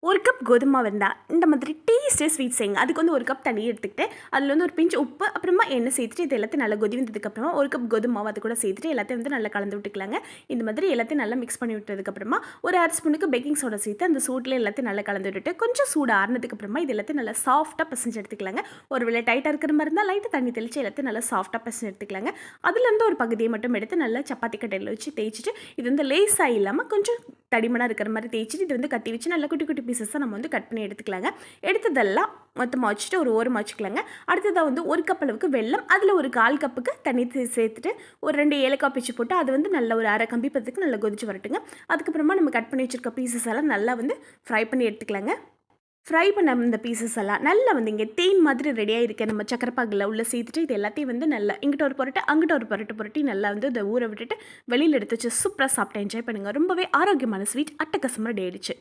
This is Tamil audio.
ஒரு கப் கோதுமை மாவு இருந்தால் இந்த மாதிரி டேஸ்ட்டு ஸ்வீட் செய்யுங்க. அதுக்கு வந்து ஒரு கப் தண்ணி எடுத்துக்கிட்டு அதில் வந்து ஒரு பிஞ்ச் உப்பு அப்புறமா எண்ணெய் சேர்த்துட்டு இது எல்லாத்தையும் நல்லா கொதி வந்ததுக்கப்புறமா ஒரு கப் கோதுமை மாவு அது கூட சேர்த்துட்டு எல்லாத்தையும் வந்து நல்லா கலந்து விட்டுக்கலாங்க. இந்த மாதிரி எல்லாத்தையும் நல்லா மிக்ஸ் பண்ணி விட்டதுக்கப்புறமா ஒரு அரை ஸ்பூனுக்கு பேக்கிங் சோடா சேர்த்து அந்த சூட்டில் எல்லாத்தையும் நல்லா கலந்து விட்டுட்டு கொஞ்சம் சூடு ஆறுனதுக்கப்புறமா இது எல்லாத்தையும் நல்லா சாஃப்ட்டாக பசஞ்சு எடுத்துக்கலாங்க. ஒரு வேளை டைட்டாக இருக்கிற மாதிரி இருந்தால் லைட்டாக தண்ணி தெளித்து எல்லாத்தையும் நல்லா சாஃப்ட்டாக பசஞ்சு எடுத்துக்கலாங்க. அதுலேருந்து ஒரு பகுதியை மட்டும் எடுத்து நல்லா சப்பாத்தி கட்டையில் வச்சு தேய்ச்சிட்டு இது வந்து லேஸாக இல்லாமல் கொஞ்சம் தடிமனாக இருக்கிற மாதிரி தேய்ச்சிட்டு இது வந்து கத்தி வச்சு நல்லா குட்டி குட்டி பீசஸாக நம்ம வந்து கட் பண்ணி எடுத்துக்கலாங்க. எடுத்ததெல்லாம் மொத்தமாக வச்சுட்டு ஒரு ஓரமாக வச்சுக்கலாங்க. அடுத்ததாக வந்து ஒரு கப் அளவுக்கு வெல்லம், அதில் ஒரு 1/4 கப்புக்கு தண்ணி சேர்த்துட்டு ஒரு 2 ஏலக்காய் பிச்சு போட்டு அது வந்து நல்ல ஒரு அரை கம்பி பதத்துக்கு நல்லா கொதிச்சு வரட்டுங்க. அதுக்கப்புறமா நம்ம கட் பண்ணி வச்சுருக்க பீசஸ் எல்லாம் நல்லா வந்து ஃப்ரை பண்ணி எடுத்துக்கலாங்க. ஃப்ரை பண்ண இந்த பீசஸ் எல்லாம் நல்லா வந்து இங்கே தேன் மாதிரி ரெடியாக இருக்க நம்ம சக்கரப்பாகில் உள்ள சேர்த்துட்டு இது எல்லாத்தையும் வந்து நல்லா இங்கிட்ட ஒரு புரட்டு அங்கிட்ட ஒரு புரட்டி நல்லா வந்து இதை ஊற விட்டுட்டு வெளியில் எடுத்து வச்சு சூப்பராக சாப்பிட்டு என்ஜாய் பண்ணுங்கள். ரொம்பவே ஆரோக்கியமான ஸ்வீட் அட்டகாசமாக ரெடி ஆயிடுச்சு.